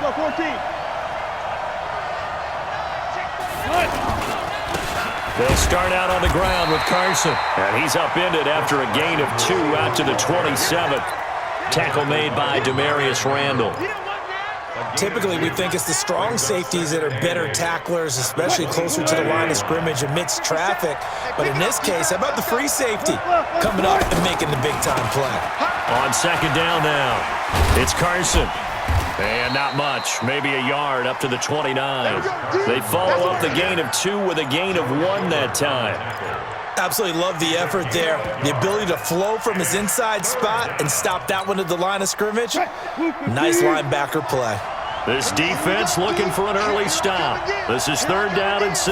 go 14. They'll start out on the ground with Carson. And he's upended after a gain of 2 out to the 27th. Tackle made by Demarius Randall. Typically, we think it's the strong safeties that are better tacklers, especially closer to the line of scrimmage amidst traffic. But in this case, how about the free safety coming up and making the big-time play? On second down now, it's Carson. And not much, maybe a yard up to the 29. They follow up the gain of 2 with a gain of 1 that time. Absolutely love the effort there. The ability to flow from his inside spot and stop that one at the line of scrimmage. Nice linebacker play. This defense looking for an early stop. This is 3rd down and 6.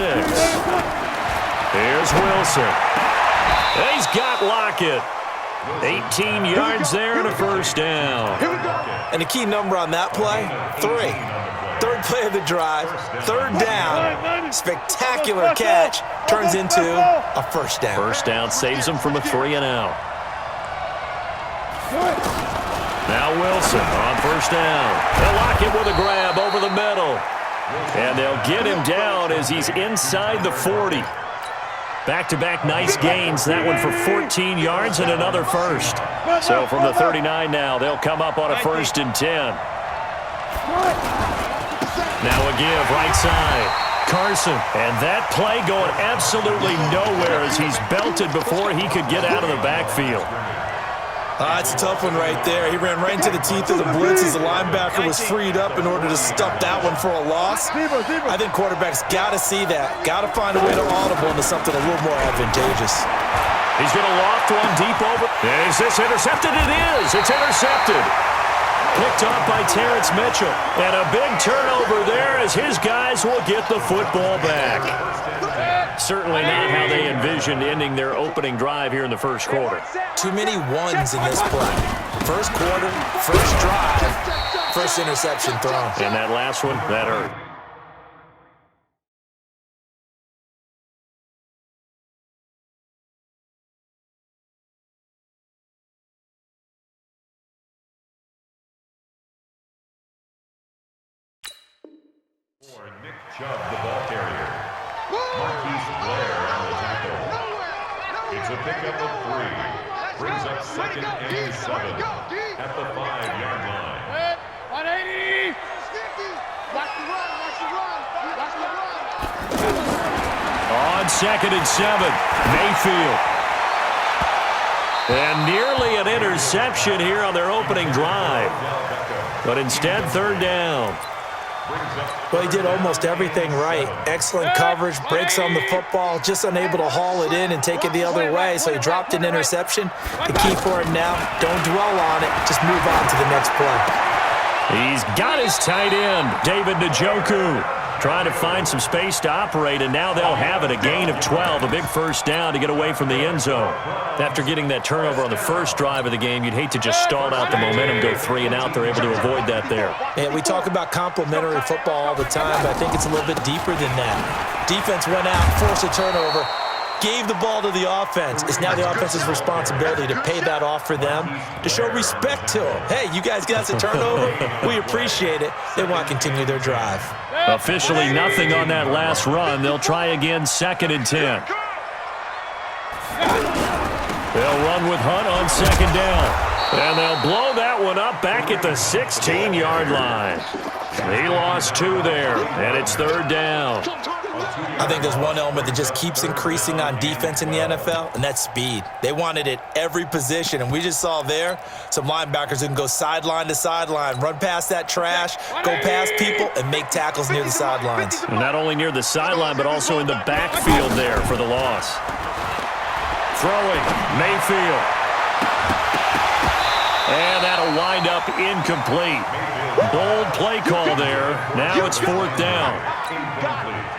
Here's Wilson. He's got Lockett. 18 yards there and a first down. And the key number on that play, 3. 3rd play of the drive, 3rd down, spectacular catch, turns into a first down. First down saves them from a 3-and-out. Now Wilson on first down. They'll lock it with a grab over the middle. And they'll get him down as he's inside the 40. Back-to-back nice gains. That one for 14 yards and another first. So from the 39 now, they'll come up on a 1st and 10. Now a give right side. Carson. And that play going absolutely nowhere as he's belted before he could get out of the backfield. It's a tough one right there. He ran right into the teeth of the blitz as the linebacker was freed up in order to stuff that one for a loss. I think quarterbacks got to see that. Got to find a way to audible into something a little more advantageous. He's going to loft one deep over. Is this intercepted? It is. It's intercepted. Picked off by Terrence Mitchell. And a big turnover there as his guys will get the football back. Certainly not how they envisioned ending their opening drive here in the first quarter. Too many ones in this play. First quarter, first drive, first interception thrown. And that last one, that hurt. For Nick Chubb, the ball carrier. Marquise Blair on the tackle. It's a pickup of 3. Brings up 2nd and 7 at the 5-yard line. 180. Watch the run. On 2nd and 7, Mayfield. And nearly an interception here on their opening drive. But instead, 3rd down. Well, he did almost everything right. Excellent coverage, breaks on the football, just unable to haul it in and take it the other way. So he dropped an interception. The key for him now, don't dwell on it. Just move on to the next play. He's got his tight end, David Njoku, trying to find some space to operate, and now they'll have it. A gain of 12, a big first down to get away from the end zone. After getting that turnover on the first drive of the game, you'd hate to just stall out the momentum, go 3-and-out. They're able to avoid that there. And we talk about complementary football all the time, but I think it's a little bit deeper than that. Defense went out, forced a turnover, gave the ball to the offense. It's now the offense's responsibility to pay that off for them, to show respect to them. Hey, you guys got us a turnover. We appreciate it. They want to continue their drive. Officially nothing on that last run. They'll try again, 2nd and 10. They'll run with Hunt on 2nd down. And they'll blow that one up back at the 16-yard line. He lost 2 there, and it's 3rd down. I think there's one element that just keeps increasing on defense in the NFL, and that's speed. They want it at every position, and we just saw there some linebackers who can go sideline to sideline, run past that trash, go past people, and make tackles near the sidelines. And not only near the sideline, but also in the backfield there for the loss. Throwing, Mayfield. And that'll wind up incomplete. Bold play call there. Now it's 4th down.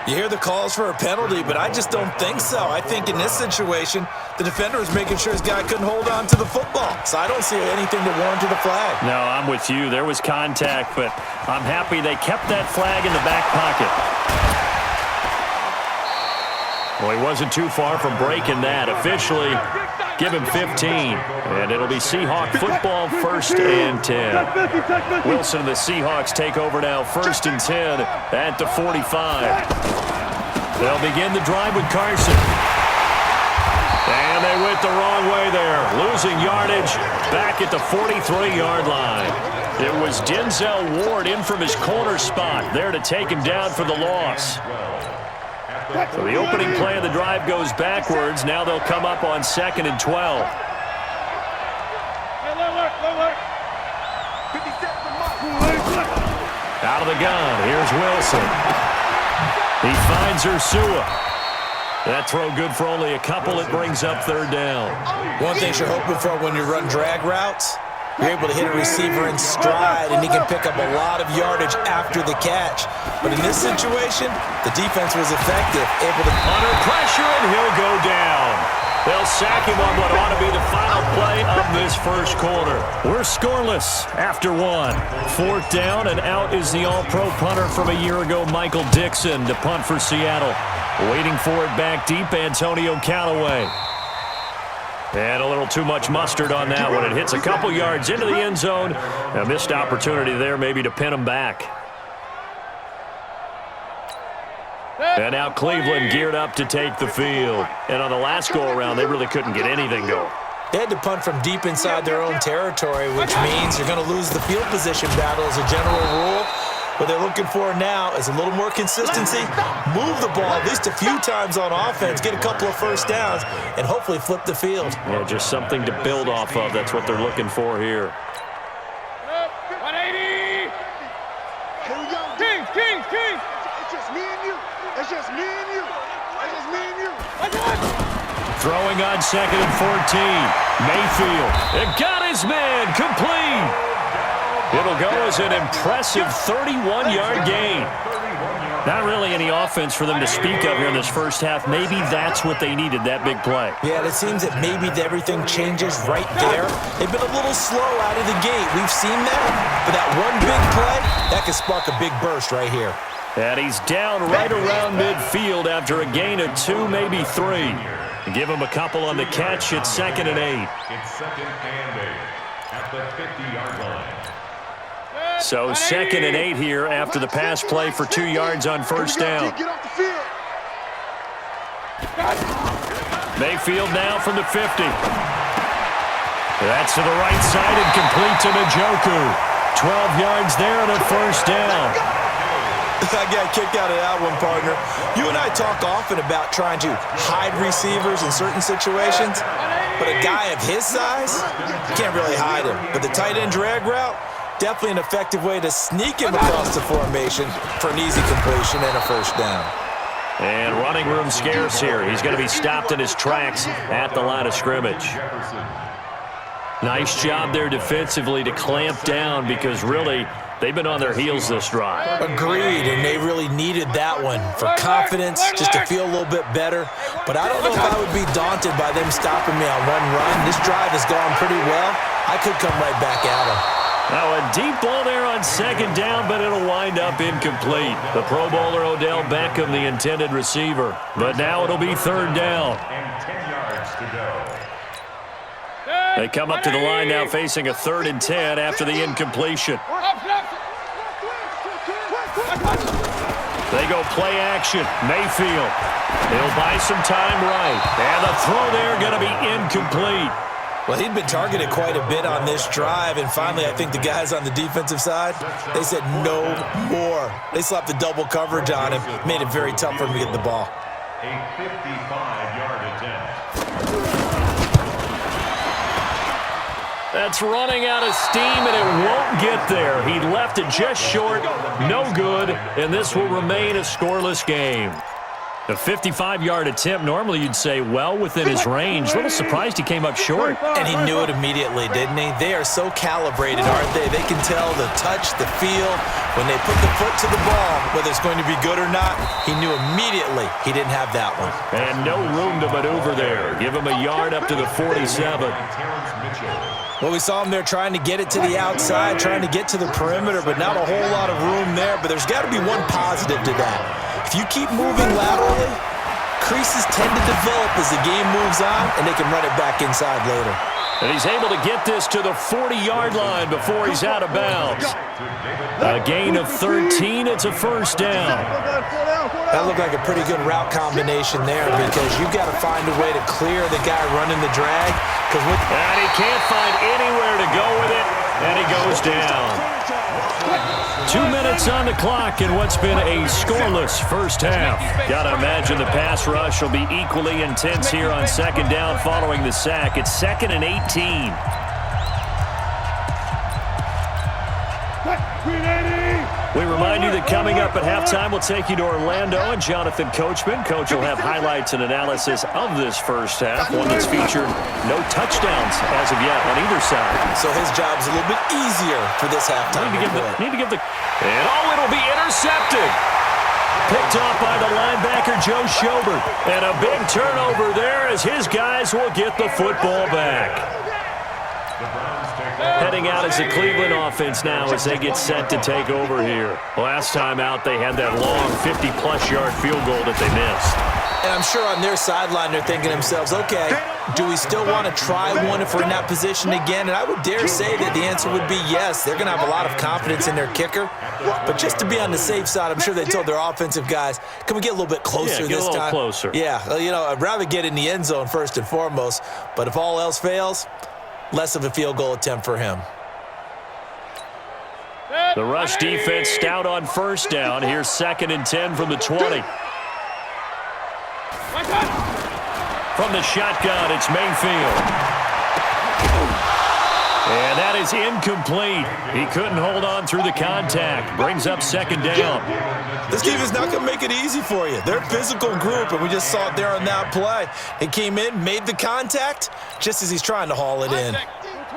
You hear the calls for a penalty, but I just don't think so. I think in this situation, the defender was making sure his guy couldn't hold on to the football. So I don't see anything to warrant the flag. No, I'm with you. There was contact, but I'm happy they kept that flag in the back pocket. Well, he wasn't too far from breaking that. Officially, give him 15. And it'll be Seahawk football, 1st and 10. Wilson and the Seahawks take over now, 1st and 10 at the 45. They'll begin the drive with Carson. And they went the wrong way there, losing yardage back at the 43-yard line. It was Denzel Ward in from his corner spot there to take him down for the loss. So the opening play of the drive goes backwards. Now they'll come up on 2nd and 12. Out of the gun, here's Wilson. He finds Ursua. That throw good for only a couple. It brings up 3rd down. One thing you're hoping for when you run drag routes, you're able to hit a receiver in stride, and he can pick up a lot of yardage after the catch. But in this situation, the defense was effective, able to under pressure, and he'll go down. They'll sack him on what ought to be the final play of this first quarter. We're scoreless after 1. 4th down, and out is the all-pro punter from a year ago, Michael Dixon, to punt for Seattle. Waiting for it back deep, Antonio Callaway. And a little too much mustard on that one. It hits a couple yards into the end zone. A missed opportunity there maybe to pin him back. And now Cleveland geared up to take the field. And on the last go-around, they really couldn't get anything going. They had to punt from deep inside their own territory, which means you're going to lose the field position battle as a general rule. What they're looking for now is a little more consistency, move the ball at least a few times on offense, get a couple of first downs, and hopefully flip the field. Yeah, just something to build off of. That's what they're looking for here. 180! King! It's just me and you. It's just me and you. It's just me and you. Throwing on 2nd and 14. Mayfield. It got his man. Complete. It'll go as an impressive 31-yard gain. Not really any offense for them to speak of here in this first half. Maybe that's what they needed, that big play. Yeah, it seems that maybe everything changes right there. They've been a little slow out of the gate. We've seen that. But that one big play, that could spark a big burst right here. And he's down right around midfield after a gain of 2, maybe 3. Give him a couple on the catch. It's 2nd and 8. It's 2nd and 8 at the 50-yard line. So 2nd and 8 here after the pass play for 2 yards on 1st down. Mayfield now from the 50. That's to the right side and complete to Njoku. 12 yards there and a 1st down. I got a kick out of that one, partner. You and I talk often about trying to hide receivers in certain situations, but a guy of his size, you can't really hide him. But the tight end drag route, definitely an effective way to sneak him across the formation for an easy completion and a 1st down. And running room scarce here. He's going to be stopped in his tracks at the line of scrimmage. Nice job there defensively to clamp down because really they've been on their heels this drive. Agreed, and they really needed that one for confidence, just to feel a little bit better. But I don't know if I would be daunted by them stopping me on one run. This drive has gone pretty well. I could come right back at them. Now a deep ball there on 2nd down, but it'll wind up incomplete. The Pro Bowler Odell Beckham, the intended receiver. But now it'll be 3rd down. And 10 yards to go. They come up to the line now facing a 3rd and 10 after the incompletion. They go play action. Mayfield. He'll buy some time right. And the throw there going to be incomplete. Well, he'd been targeted quite a bit on this drive, and finally I think the guys on the defensive side, they said no more. They slapped the double coverage on him, made it very tough for him to get the ball. A 55-yard attempt. That's running out of steam, and it won't get there. He left it just short, no good, and this will remain a scoreless game. A 55-yard attempt, normally you'd say well within his range. A little surprised he came up short. And he knew it immediately, didn't he? They are so calibrated, aren't they? They can tell the touch, the feel. When they put the foot to the ball, whether it's going to be good or not, he knew immediately he didn't have that one. And no room to maneuver there. Give him a yard up to the 47. Well, we saw him there trying to get it to the outside, trying to get to the perimeter, but not a whole lot of room there. But there's got to be one positive to that. If you keep moving laterally, creases tend to develop as the game moves on, and they can run it back inside later. And he's able to get this to the 40-yard line before he's out of bounds. A gain of 13. It's a first down. That looked like a pretty good route combination there because you've got to find a way to clear the guy running the drag. And he can't find anywhere to go with it, and he goes down. 2 minutes on the clock in what's been a scoreless first half. Got to imagine the pass rush will be equally intense here on second down following the sack. It's 2nd and 18. We remind you that coming up at halftime, we'll take you to Orlando and Jonathan Coachman. Coach will have highlights and analysis of this first half, one that's featured no touchdowns as of yet on either side. So his job's a little bit easier for this halftime. It'll be intercepted. Picked off by the linebacker, Joe Schobert. And a big turnover there as his guys will get the football back. Heading out is the Cleveland offense now as they get set to take over here. Last time out, they had that long 50-plus yard field goal that they missed. And I'm sure on their sideline they're thinking to themselves, okay, do we still want to try one if we're in that position again? And I would dare say that the answer would be yes. They're going to have a lot of confidence in their kicker. But just to be on the safe side, I'm sure they told their offensive guys, can we get a little bit closer this time? Closer. Yeah, I'd rather get in the end zone first and foremost. But if all else fails, less of a field goal attempt for him. The rush defense stout on first down. Here's 2nd and 10 from the 20. From the shotgun, it's Mayfield. And that is incomplete. He couldn't hold on through the contact. Brings up 2nd down. This team is not going to make it easy for you. They're a physical group, and we just saw it there on that play. He came in, made the contact, just as he's trying to haul it in.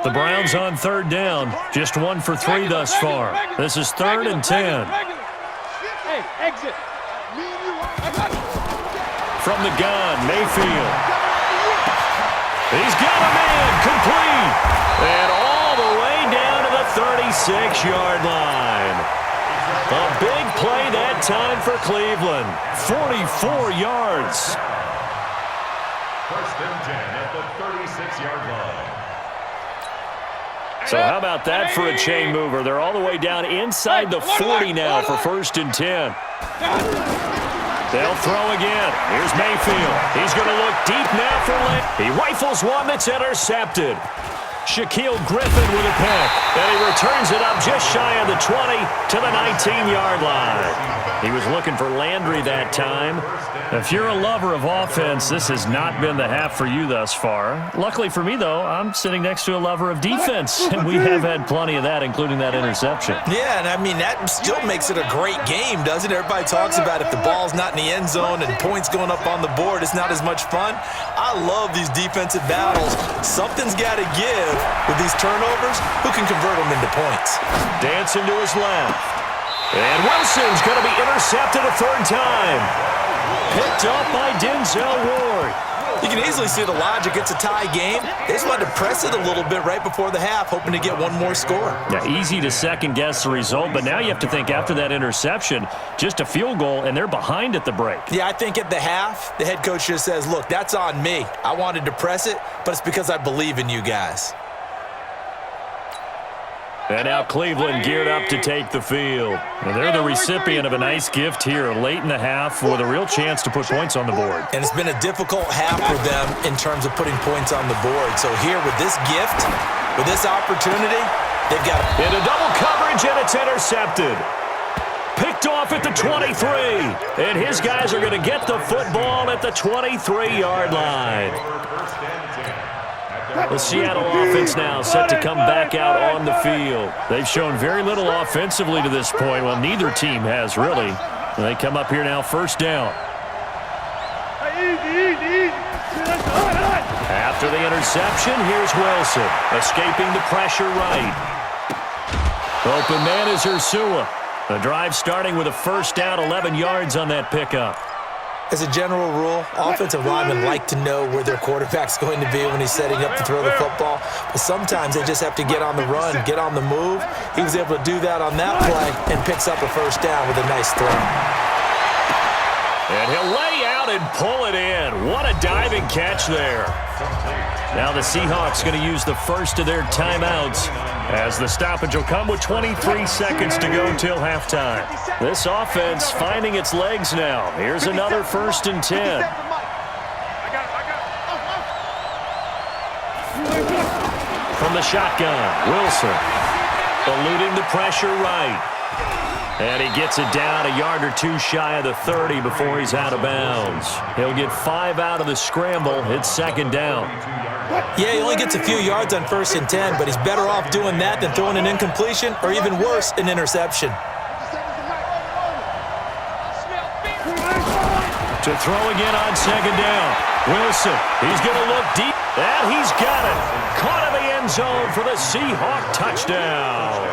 The Browns on 3rd down. Just 1 for 3 thus far. This is 3rd and 10. Hey, exit. From the gun, Mayfield. He's got a man complete. And all the way down to the 36-yard line. A big play that time for Cleveland. 44 yards. 1st and 10 at the 36-yard line. So how about that for a chain mover? They're all the way down inside the 40 now for 1st and 10. They'll throw again. Here's Mayfield. He's going to look deep now for Lane. He rifles one that's intercepted. Shaquille Griffin with a pick. And he returns it up just shy of the 20 to the 19-yard line. He was looking for Landry that time. If you're a lover of offense, this has not been the half for you thus far. Luckily for me, though, I'm sitting next to a lover of defense, and we have had plenty of that, including that interception. Yeah, and I mean, that still makes it a great game, doesn't it? Everybody talks about if the ball's not in the end zone and points going up on the board, it's not as much fun. I love these defensive battles. Something's got to give with these turnovers. Who can convert them into points? Dancing to his left. And Wilson's going to be intercepted a 3rd time. Picked up by Denzel Ward. You can easily see the logic. It's a tie game. They just wanted to press it a little bit right before the half, hoping to get one more score. Yeah, easy to second-guess the result, but now you have to think after that interception, just a field goal, and they're behind at the break. Yeah, I think at the half, the head coach just says, look, that's on me. I wanted to press it, but it's because I believe in you guys. And now Cleveland geared up to take the field. And they're the recipient of a nice gift here late in the half with a real chance to put points on the board. And it's been a difficult half for them in terms of putting points on the board. So here with this gift, with this opportunity, they've got it. Into double coverage, and it's intercepted. Picked off at the 23. And his guys are going to get the football at the 23-yard line. The Seattle offense now set to come back out on the field. They've shown very little offensively to this point. Well, neither team has really. And they come up here now 1st down. After the interception, here's Wilson, escaping the pressure right. Open man is Ursua. The drive starting with a 1st down, 11 yards on that pickup. As a general rule, offensive linemen like to know where their quarterback's going to be when he's setting up to throw the football. But sometimes they just have to get on the run, get on the move. He was able to do that on that play and picks up a 1st down with a nice throw. And he'll lay out out and pull it in. What a diving catch there. Now the Seahawks going to use the first of their timeouts as the stoppage will come with 23 seconds to go till halftime. This offense finding its legs now. Here's another 1st and 10. From the shotgun, Wilson eluding the pressure right. And he gets it down a yard or two shy of the 30 before he's out of bounds. He'll get 5 out of the scramble. It's 2nd down. Yeah, he only gets a few yards on 1st and 10, but he's better off doing that than throwing an incompletion or even worse, an interception. To throw again on 2nd down. Wilson, he's going to look deep. And he's got it. Caught in the end zone for the Seahawk touchdown.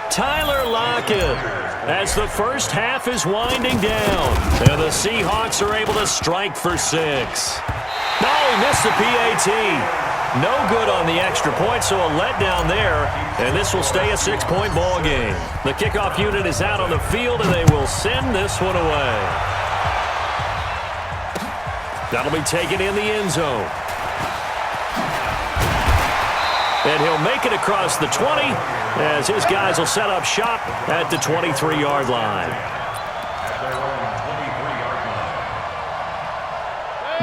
Tyler Lockett as the first half is winding down. And the Seahawks are able to strike for 6. No, he missed the PAT. No good on the extra point, so a letdown there. And this will stay a 6-point ball game. The kickoff unit is out on the field, and they will send this one away. That'll be taken in the end zone. And he'll make it across the 20 as his guys will set up shop at the 23-yard line.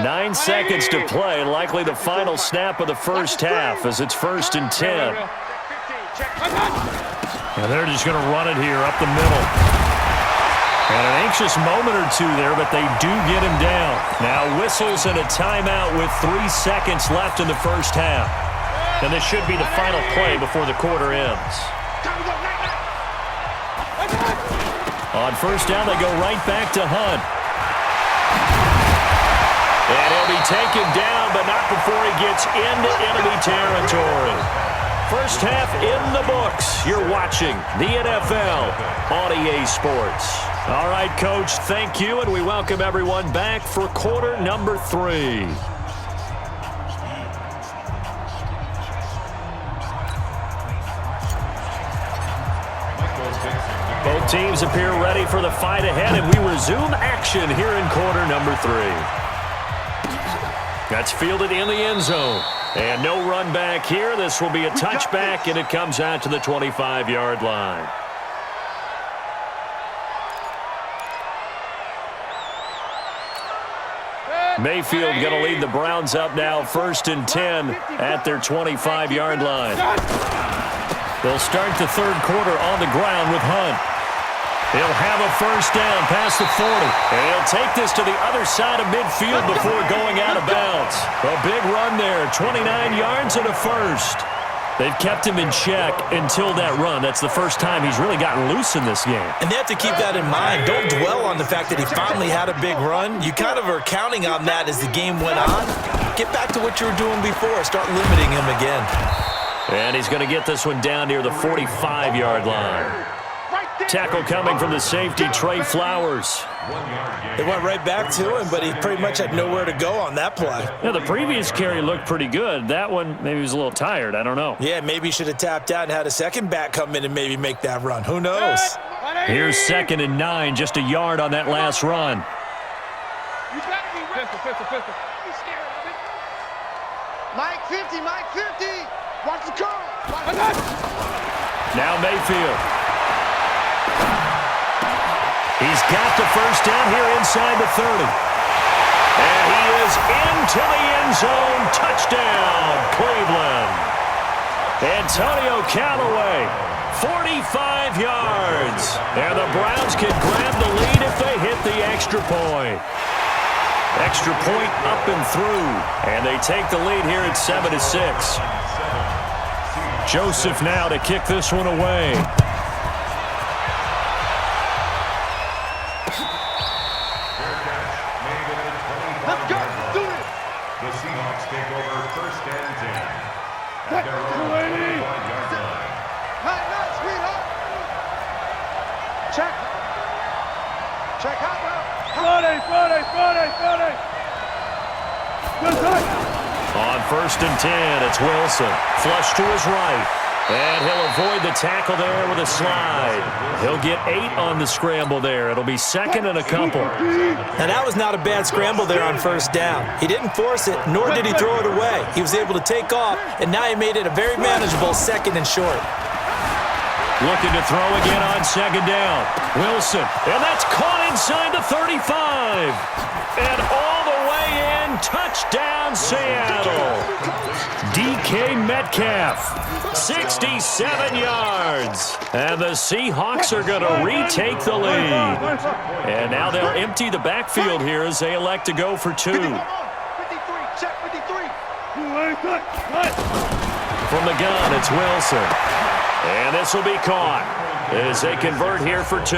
9 seconds to play, likely the final snap of the first half as it's 1st and 10. And they're just going to run it here up the middle. And an anxious moment or two there, but they do get him down. Now whistles and a timeout with 3 seconds left in the first half. And this should be the final play before the quarter ends. On 1st down, they go right back to Hunt. And he'll be taken down, but not before he gets into enemy territory. First half in the books. You're watching the NFL on EA Sports. All right, Coach, thank you, and we welcome everyone back for quarter number 3. Both teams appear ready for the fight ahead, and we resume action here in quarter number 3. That's fielded in the end zone. And no run back here. This will be a touchback, and it comes out to the 25-yard line. Mayfield going to lead the Browns up now, 1st and 10 at their 25-yard line. They'll start the 3rd quarter on the ground with Hunt. He'll have a 1st down past the 40. And he'll take this to the other side of midfield before going out of bounds. A big run there, 29 yards and a 1st. They've kept him in check until that run. That's the first time he's really gotten loose in this game. And they have to keep that in mind. Don't dwell on the fact that he finally had a big run. You kind of are counting on that as the game went on. Get back to what you were doing before. Start limiting him again. And he's going to get this one down near the 45-yard line. Tackle coming from the safety, Trey Flowers. They went right back to him, but he pretty much had nowhere to go on that play. Yeah, the previous carry looked pretty good. That one, maybe he was a little tired. I don't know. Yeah, maybe he should have tapped out and had a second back come in and maybe make that run. Who knows? Here's 2nd and 9, just a yard on that last run. Mike 50, Mike 50. Watch the car. Now Mayfield. He's got the 1st down here inside the 30. And he is into the end zone. Touchdown, Cleveland. Antonio Callaway, 45 yards. And the Browns can grab the lead if they hit the extra point. Extra point up and through. And they take the lead here at 7-6. Joseph now to kick this one away. Let's go. Do it. The Seahawks take over 1st and 10. At their own 25-yard line. Nice, sweetheart. Check. Check out now. Friday. Good touch. On 1st and 10, it's Wilson. Flush to his right. And he'll avoid the tackle there with a slide. He'll get 8 on the scramble there. It'll be second and a couple. Now, that was not a bad scramble there on first down. He didn't force it, nor did he throw it away. He was able to take off, and now he made it a very manageable second and short. Looking to throw again on second down. Wilson, and that's caught inside the 35. And all the way in, touchdown Seattle. DK Metcalf, 67 yards. And the Seahawks are going to retake the lead. And now they'll empty the backfield here as they elect to go for 2. 53, check 53. From the gun, it's Wilson. And this will be caught as they convert here for 2.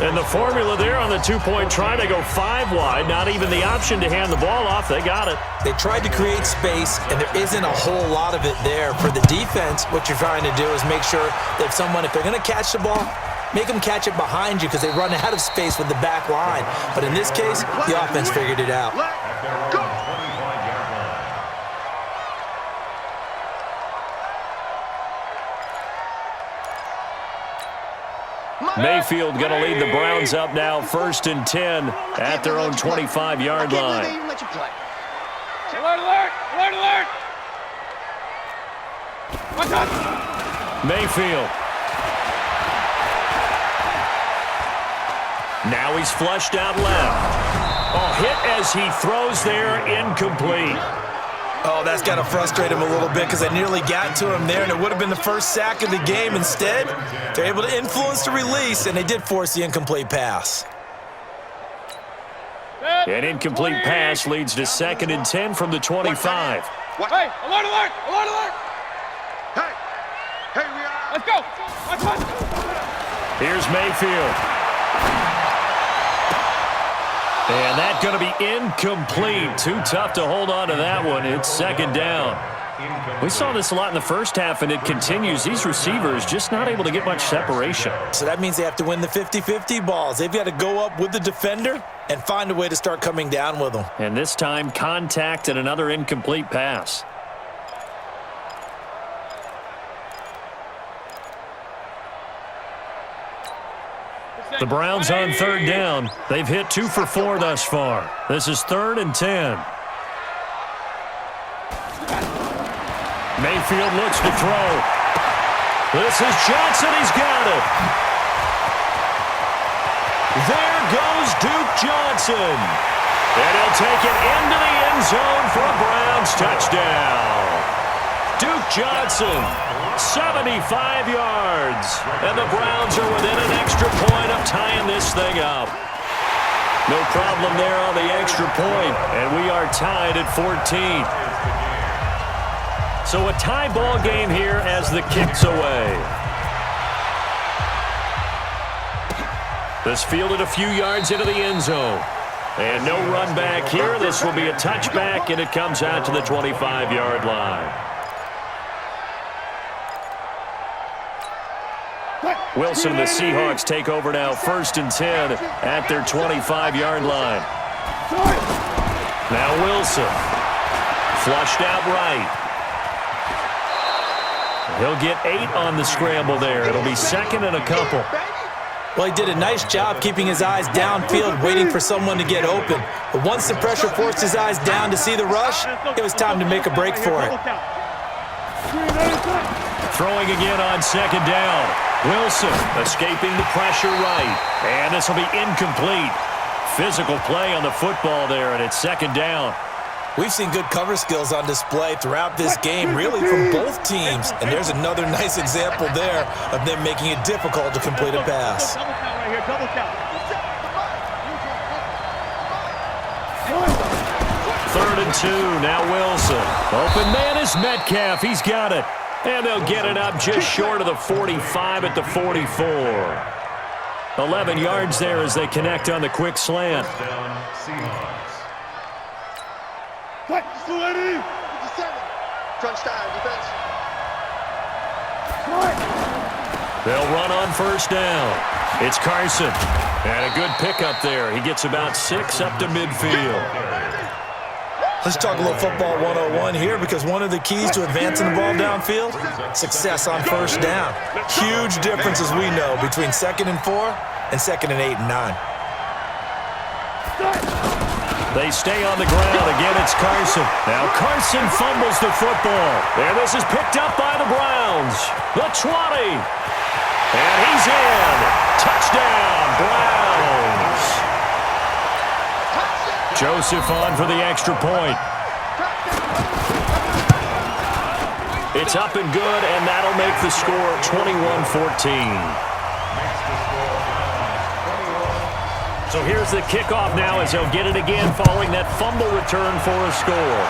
And the formula there on the 2-point try, they go 5 wide. Not even the option to hand the ball off. They got it. They tried to create space, and there isn't a whole lot of it there. For the defense, what you're trying to do is make sure that if they're going to catch the ball, make them catch it behind you because they run out of space with the back line. But in this case, the offense figured it out. Go. Mayfield going to lead the Browns up now, 1st and 10 at their own 25-yard line. Alert, alert, alert, alert. Mayfield. Now he's flushed out left. Oh, hit as he throws there, incomplete. Oh, that's got to frustrate him a little bit because they nearly got to him there, and it would have been the first sack of the game. Instead, they're able to influence the release, and they did force the incomplete pass. An incomplete pass leads to 2nd and 10 from the 25. Hey, alert, alert, alert, alert. Hey, we are. Let's go. Here's Mayfield. And that's going to be incomplete. Too tough to hold on to that one. It's 2nd down. We saw this a lot in the first half, and it continues. These receivers just not able to get much separation. So that means they have to win the 50-50 balls. They've got to go up with the defender and find a way to start coming down with them. And this time, contact and another incomplete pass. The Browns on 3rd down. They've hit 2 for 4 thus far. This is 3rd and 10. Mayfield looks to throw. This is Johnson. He's got it. There goes Duke Johnson. And he'll take it into the end zone for a Browns touchdown. Duke Johnson, 75 yards. And the Browns are within an extra point of tying this thing up. No problem there on the extra point. And we are tied at 14. So a tie ball game here as the kick's away. This fielded a few yards into the end zone. And no run back here. This will be a touchback, and it comes out to the 25-yard line. Wilson and the Seahawks take over now, 1st and 10 at their 25-yard line. Now Wilson. Flushed out right. He'll get 8 on the scramble there. It'll be 2nd and a couple. Well, he did a nice job keeping his eyes downfield, waiting for someone to get open. But once the pressure forced his eyes down to see the rush, it was time to make a break for it. Throwing again on 2nd down. Wilson escaping the pressure right. And this will be incomplete. Physical play on the football there, and it's 2nd down. We've seen good cover skills on display throughout this game, really from both teams. And there's another nice example there of them making it difficult to complete a pass. 3rd and 2, now Wilson. Open man is Metcalf, he's got it. And they'll get it up just short of the 45 at the 44. 11 yards there as they connect on the quick slant. Crunch time, defense. They'll run on 1st down. It's Carson. And a good pickup there. He gets about 6 up to midfield. Let's talk a little football 101 here, because one of the keys to advancing the ball downfield, success on first down. Huge difference, as we know, between 2nd and 4 and 2nd and 8 and 9. They stay on the ground. Again, it's Carson. Now Carson fumbles the football. And this is picked up by the Browns. The 20. And he's in. Touchdown, Browns. Joseph on for the extra point. It's up and good, and that'll make the score 21-14. So here's the kickoff now as they'll get it again following that fumble return for a score.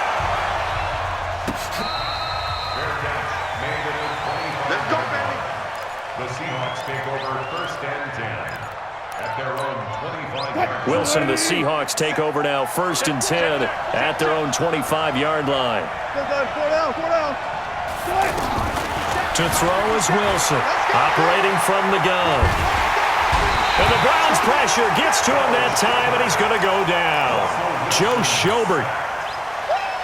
Let's go, baby. The Seahawks take over 1st and 10 at their own 25-yard line. Wilson, the Seahawks take over now 1st and 10 at their own 25-yard line. To throw is Wilson, operating from the gun. And the Browns pressure gets to him that time, and he's going to go down. Joe Schobert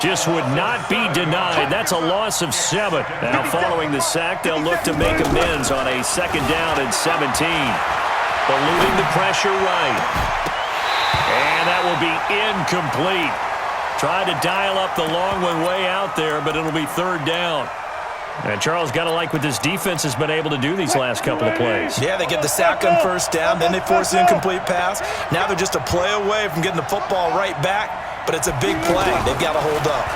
just would not be denied. That's a loss of 7. Now following the sack, they'll look to make amends on a 2nd down and 17. Eluding the pressure right. And that will be incomplete. Tried to dial up the long one way out there, but it'll be 3rd down. And Charles, got to like what this defense has been able to do these last couple of plays. Yeah, they get the sack on 1st down, then they force the incomplete pass. Now they're just a play away from getting the football right back, but it's a big play. They've got to hold up.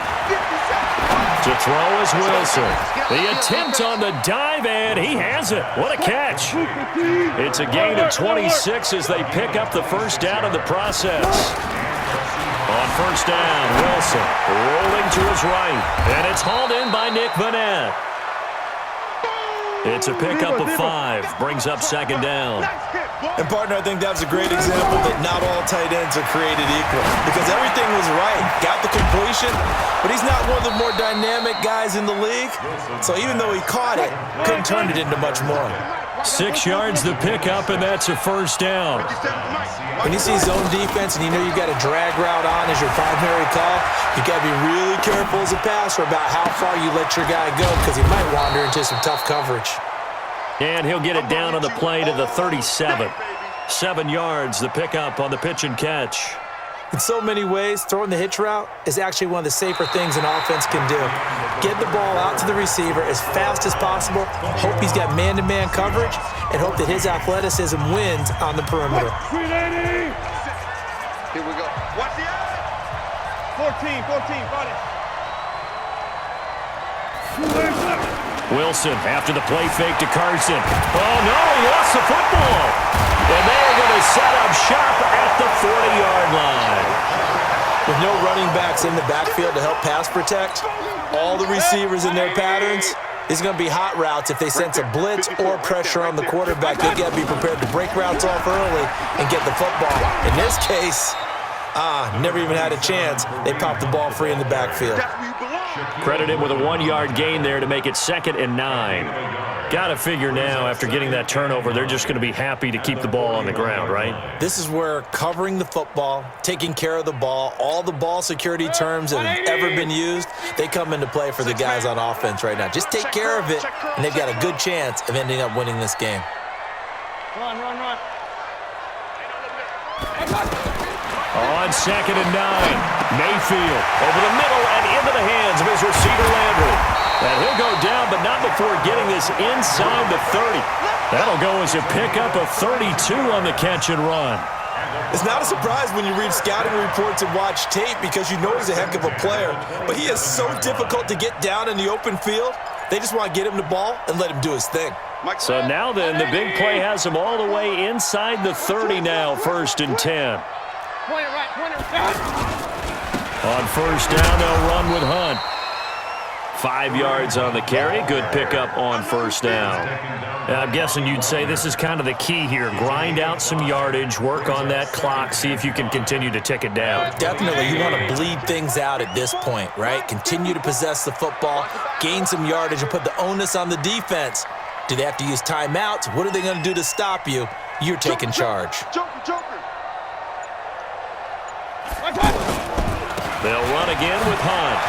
To throw is Wilson. The attempt on the dive, and he has it. What a catch. It's a gain of 26 as they pick up the 1st down in the process. On 1st down, Wilson rolling to his right, and it's hauled in by Nick Vanette. It's a pickup of 5, brings up 2nd down. And, partner, I think that was a great example that not all tight ends are created equal, because everything was right. Got the completion, but he's not one of the more dynamic guys in the league. So even though he caught it, couldn't turn it into much more. 6 yards the pickup, and that's a 1st down. When you see zone defense and you know you got a drag route on as your primary call, you got to be really careful as a passer about how far you let your guy go, because he might wander into some tough coverage. And he'll get it down on the play to the 37. 7 yards, the pickup on the pitch and catch. In so many ways, throwing the hitch route is actually one of the safer things an offense can do. Get the ball out to the receiver as fast as possible, hope he's got man-to-man coverage, and hope that his athleticism wins on the perimeter. Here we go. Watch the eye. 14, got it. Wilson after the play fake to Carson. Oh, no, he lost the football. And they're going to set up shop at the 40-yard line. With no running backs in the backfield to help pass protect, all the receivers in their patterns, it's going to be hot routes. If they sense a blitz or pressure on the quarterback, they got to be prepared to break routes off early and get the football. In this case, never even had a chance. They popped the ball free in the backfield. Credited with a 1-yard gain there to make it 2nd and 9. Got to figure now, after getting that turnover, they're just going to be happy to keep the ball on the ground, right? This is where covering the football, taking care of the ball, all the ball security terms that have ever been used, they come into play for the guys on offense right now. Just take care of it, and they've got a good chance of ending up winning this game. Run. On 2nd and 9, Mayfield over the middle and into the hands of his receiver Landry. And he'll go down, but not before getting this inside the 30. That'll go as a pickup of 32 on the catch and run. It's not a surprise when you read scouting reports and watch tape, because you know he's a heck of a player. But he is so difficult to get down in the open field. They just want to get him the ball and let him do his thing. So now then, the big play has him all the way inside the 30 now, 1st and 10. On 1st down, they'll run with Hunt. 5 yards on the carry. Good pickup on 1st down. Now, I'm guessing you'd say this is kind of the key here. Grind out some yardage, work on that clock, see if you can continue to tick it down. Definitely. You want to bleed things out at this point, right? Continue to possess the football, gain some yardage, and put the onus on the defense. Do they have to use timeouts? What are they going to do to stop you? You're taking charge. They'll run again with Hunt.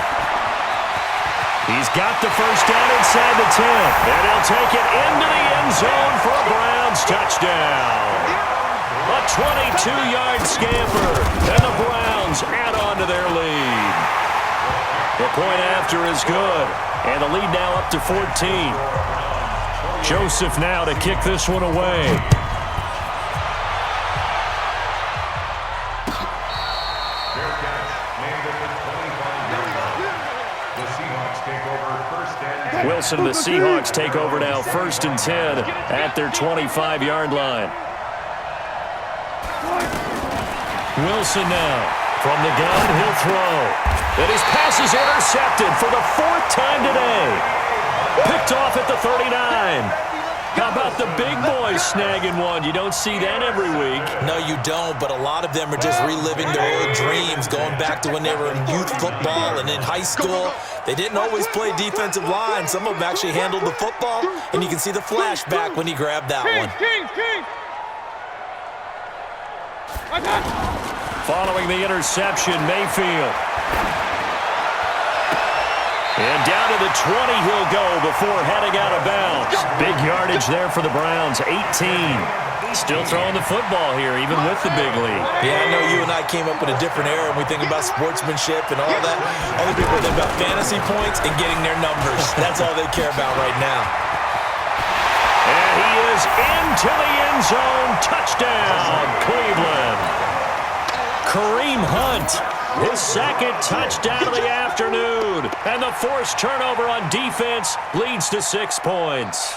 He's got the first down inside the 10. And he'll take it into the end zone for a Browns touchdown. A 22-yard scamper. And the Browns add on to their lead. The point after is good. And the lead now up to 14. Joseph now to kick this one away. Wilson and the Seahawks take over now, 1st and 10 at their 25-yard line. Wilson now from the gun, he'll throw. And his pass is intercepted for the 4th time today. Picked off at the 39. How about the big boys snagging one? You don't see that every week. No, you don't, but a lot of them are just reliving their old dreams, going back to when they were in youth football and in high school. They didn't always play defensive line. Some of them actually handled the football, and you can see the flashback when he grabbed that one. Following the interception, Mayfield. And down to the 20 he'll go before heading out of bounds. Big yardage there for the Browns, 18. Still throwing the football here, even with the big lead. Yeah, I know you and I came up in a different era, and we think about sportsmanship and all that. Other people think about fantasy points and getting their numbers. That's all they care about right now. And he is into the end zone. Touchdown, Cleveland. Kareem Hunt, his 2nd touchdown of the afternoon. And the forced turnover on defense leads to 6 points.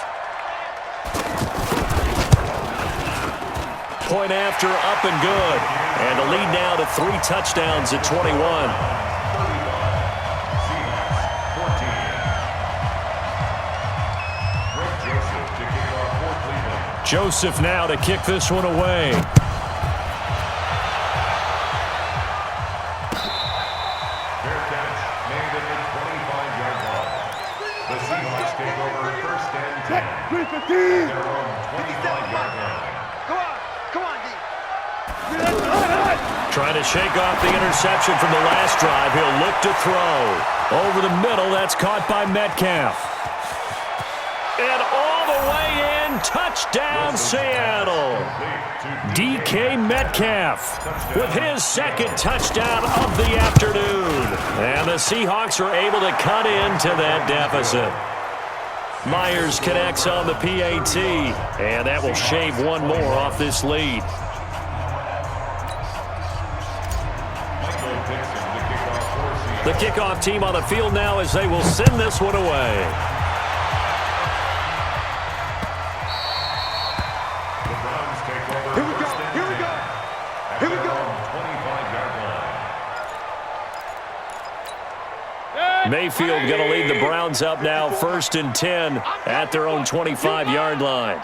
Point after, up and good. And the lead now to 3 touchdowns at 21. Joseph now to kick this one away. Trying to shake off the interception from the last drive. He'll look to throw. Over the middle, that's caught by Metcalf. And all the way in, touchdown Seattle. DK Metcalf with his 2nd touchdown of the afternoon. And the Seahawks are able to cut into that deficit. Myers connects on the PAT, and that will shave one more off this lead. The kickoff team on the field now as they will send this one away. Here we go, here we go, here we go. Mayfield going to lead the Browns up now, 1st and 10 at their own 25-yard line.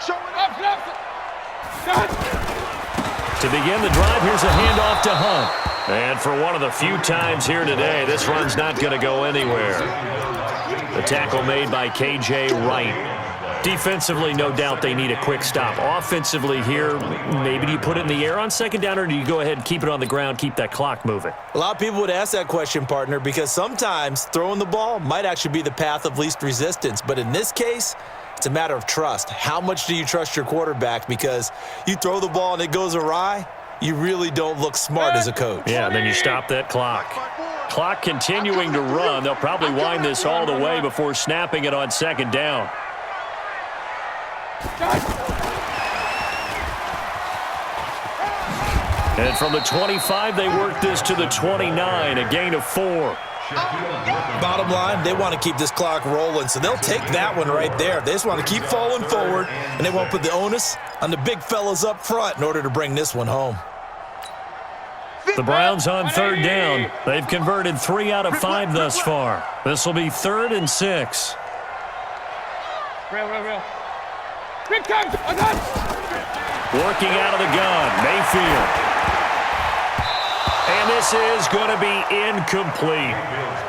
To begin the drive, here's a handoff to Hunt. And for one of the few times here today, this run's not going to go anywhere. The tackle made by K.J. Wright. Defensively, no doubt they need a quick stop. Offensively here, maybe do you put it in the air on 2nd down, or do you go ahead and keep it on the ground, keep that clock moving? A lot of people would ask that question, partner, because sometimes throwing the ball might actually be the path of least resistance. But in this case, it's a matter of trust. How much do you trust your quarterback? Because you throw the ball and it goes awry, you really don't look smart as a coach. Yeah, and then you stop that clock. Clock continuing to run. They'll probably wind this all the way before snapping it on 2nd down. And from the 25, they work this to the 29, a gain of 4. Bottom line, they want to keep this clock rolling, so they'll take that one right there. They just want to keep falling forward, and they won't put the onus on the big fellas up front in order to bring this one home. The Browns on 3rd down. They've converted 3 out of 5 thus far. This will be 3rd and 6. Real. Working out of the gun, Mayfield. And this is going to be incomplete.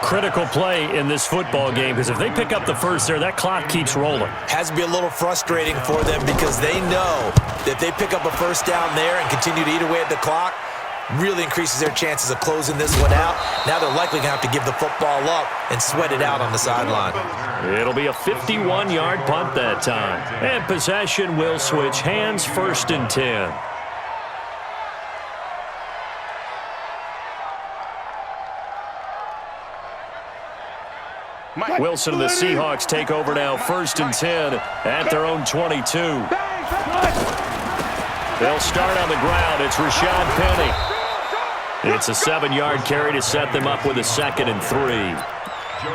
Critical play in this football game, because if they pick up the first there, that clock keeps rolling. Has to be a little frustrating for them because they know that if they pick up a first down there and continue to eat away at the clock, really increases their chances of closing this one out. Now they're likely going to have to give the football up and sweat it out on the sideline. It'll be a 51-yard punt that time. And possession will switch hands, 1st and 10. Wilson and the Seahawks take over now, 1st and 10 at their own 22. They'll start on the ground. It's Rashad Penny. It's a 7-yard carry to set them up with a 2nd and 3.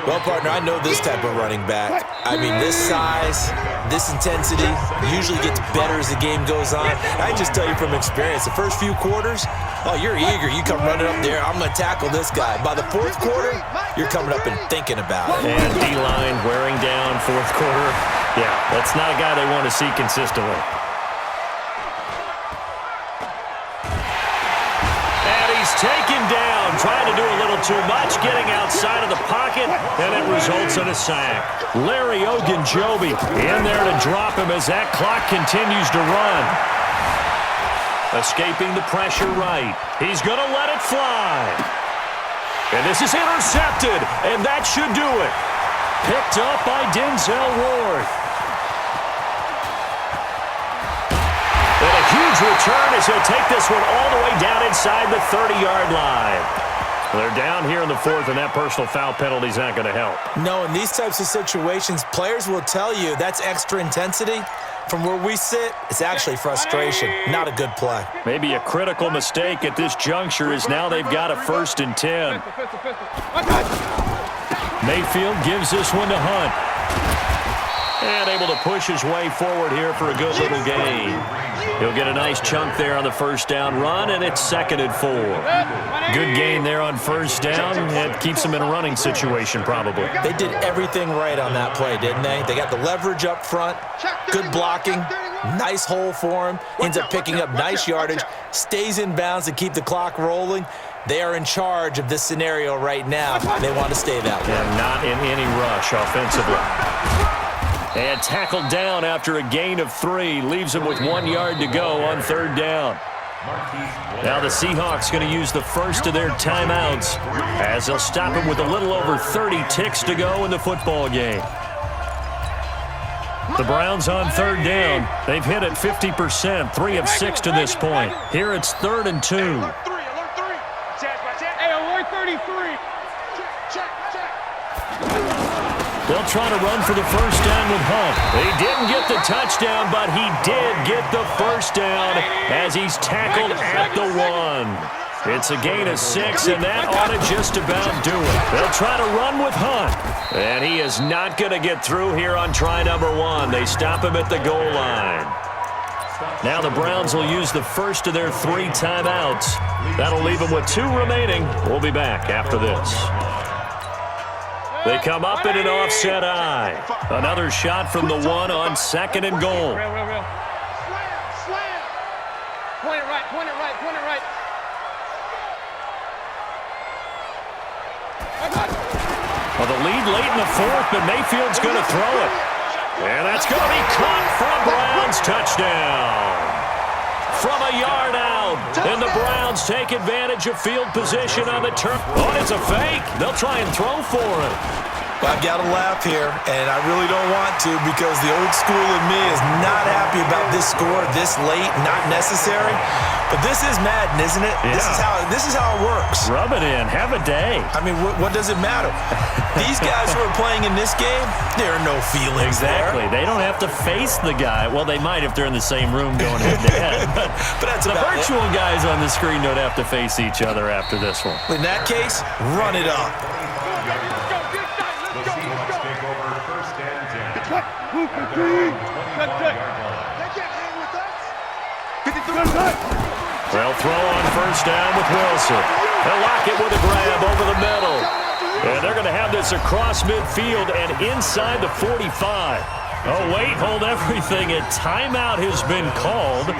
Well, partner, I know this type of running back. I mean, this size, this intensity usually gets better as the game goes on. I just tell you from experience, the first few quarters, oh, you're eager. You come running up there, I'm going to tackle this guy. By the 4th quarter, you're coming up and thinking about it. And D-line wearing down 4th quarter. Yeah, that's not a guy they want to see consistently. Taken down, trying to do a little too much, getting outside of the pocket, and it results in a sack. Larry Ogunjobi in there to drop him as that clock continues to run. Escaping the pressure right. He's going to let it fly. And this is intercepted, and that should do it. Picked up by Denzel Ward. And a huge return as he'll take this one all the way down inside the 30-yard line. They're down here in the 4th, and that personal foul penalty is not going to help. No, in these types of situations, players will tell you that's extra intensity. From where we sit, it's actually frustration. Not a good play. Maybe a critical mistake at this juncture is now they've got a 1st and 10. Mayfield gives this one to Hunt. And able to push his way forward here for a good little gain. He'll get a nice chunk there on the 1st down run, and it's 2nd and 4. Good gain there on 1st down. It keeps him in a running situation probably. They did everything right on that play, didn't they? They got the leverage up front, good blocking, nice hole for him, ends up picking up nice yardage, stays in bounds to keep the clock rolling. They are in charge of this scenario right now. They want to stay that way. And not in any rush offensively. And tackled down after a gain of 3. Leaves him with 1 yard to go on 3rd down. Now the Seahawks going to use the first of their timeouts as they'll stop him with a little over 30 ticks to go in the football game. The Browns on 3rd down. They've hit it 50%, 3 of 6 to this point. Here it's 3rd and 2. Hey, alert 33. They'll try to run for the 1st down with Hunt. He didn't get the touchdown, but he did get the 1st down as he's tackled at the 1. It's a gain of 6, and that ought to just about do it. They'll try to run with Hunt. And he is not going to get through here on try number 1. They stop him at the goal line. Now the Browns will use the first of their 3 timeouts. That'll leave them with 2 remaining. We'll be back after this. They come up in an offset eye. Another shot from the 1 on 2nd and goal. Real. Slam. Point it right. Well, the lead late in the 4th, but Mayfield's going to throw it. And that's going to be caught for a Browns touchdown. From a yard out, and the Browns take advantage of field position on the turf. Oh, it's a fake. They'll try and throw for it. I've got to laugh here, and I really don't want to because the old school in me is not happy about this score this late, not necessary. But this is Madden, isn't it? Yeah. This is how it works. Rub it in. Have a day. I mean, what does it matter? These guys who are playing in this game, there are no feelings Exactly. there. They don't have to face the guy. Well, they might if they're in the same room going head-to-head. But that's the about virtual guys on the screen don't have to face each other after this one. In that case, run it up. The Seahawks take over 1st and 10. They'll throw on 1st down with Wilson. They'll lock it with a grab over the middle. And they're going to have this across midfield and inside the 45. Oh, wait, hold everything. A timeout has been called.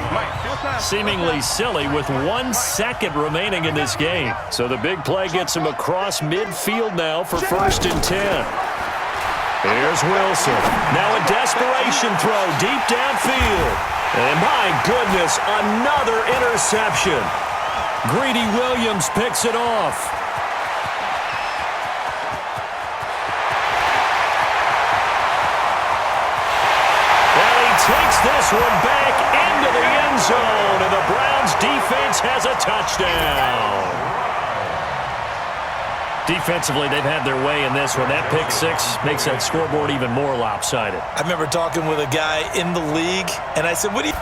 Seemingly silly with 1 second remaining in this game. So the big play gets him across midfield now for 1st and 10. Here's Wilson. Now a desperation throw deep downfield. And my goodness, another interception. Greedy Williams picks it off. And he takes this one back into the end zone, and the Browns defense has a touchdown. Defensively, they've had their way in this one. That pick six makes that scoreboard even more lopsided. I remember talking with a guy in the league, and I said, what do you...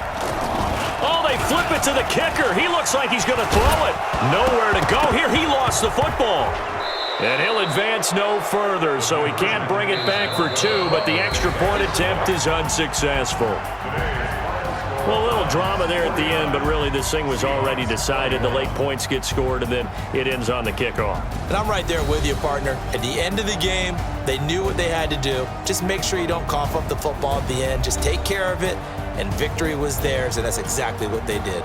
Oh, they flip it to the kicker. He looks like he's going to throw it. Nowhere to go here. He lost the football. And he'll advance no further, so he can't bring it back for two, but the extra point attempt is unsuccessful. Well, a little drama there at the end, but really this thing was already decided. The late points get scored, and then it ends on the kickoff. And I'm right there with you, partner. At the end of the game, they knew what they had to do. Just make sure you don't cough up the football at the end. Just take care of it, and victory was theirs, and that's exactly what they did.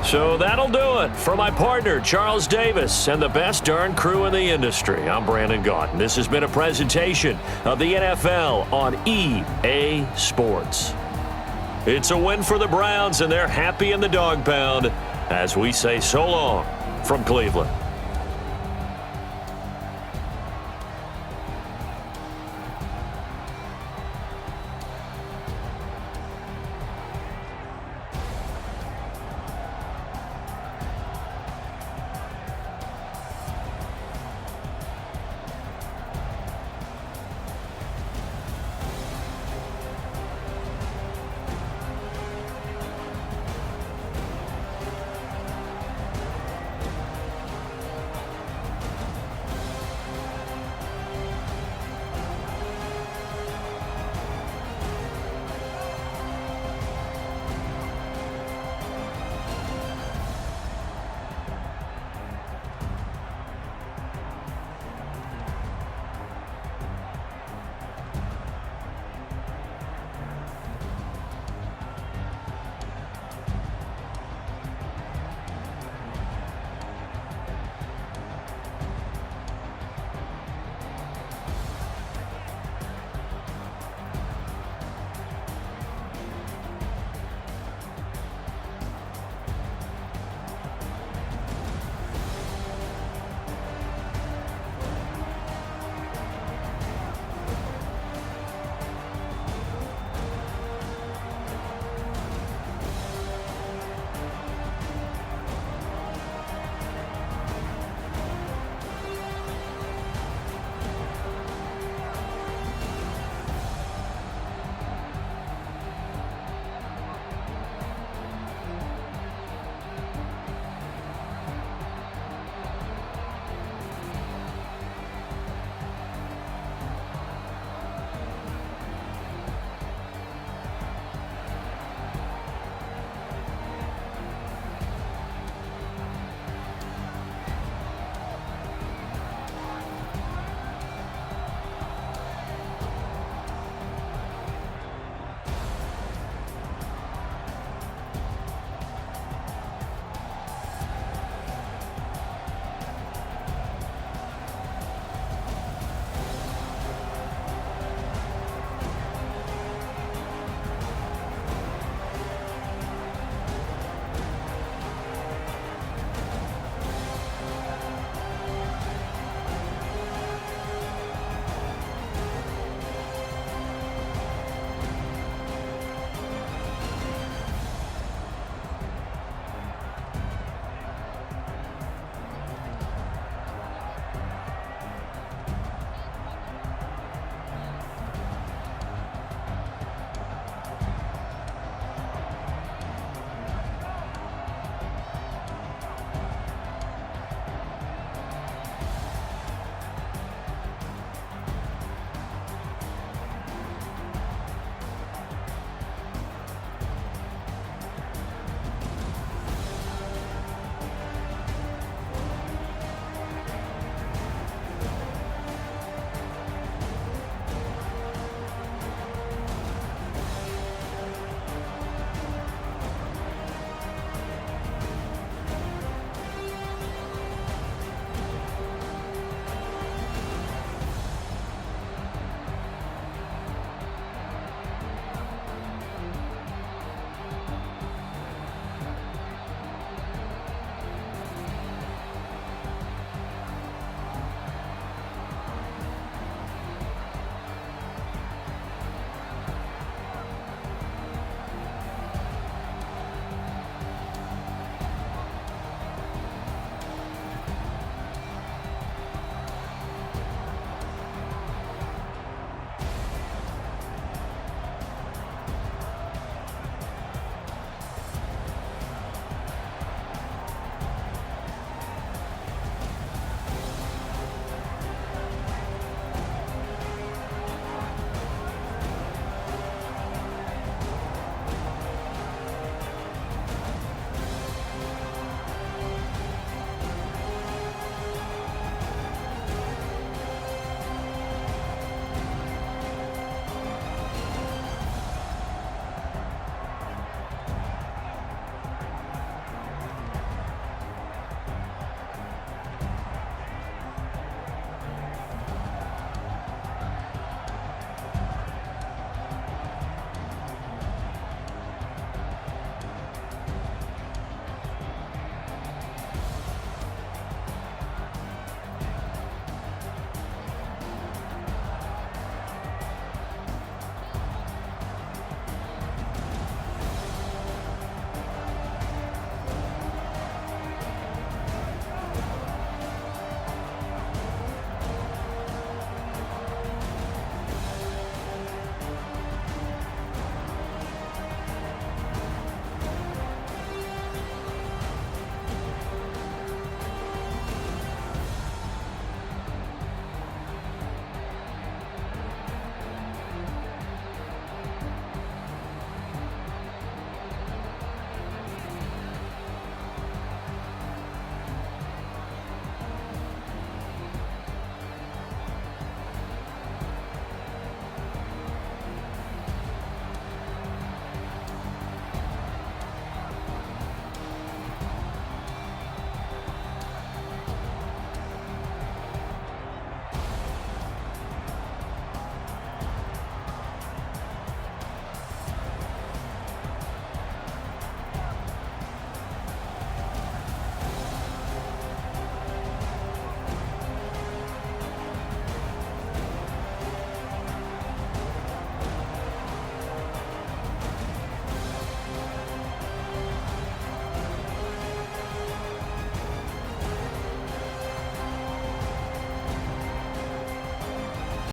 So that'll do it for my partner, Charles Davis, and the best darn crew in the industry. I'm Brandon Gaudin. This has been a presentation of the NFL on EA Sports. It's a win for the Browns, and they're happy in the dog pound as we say so long from Cleveland.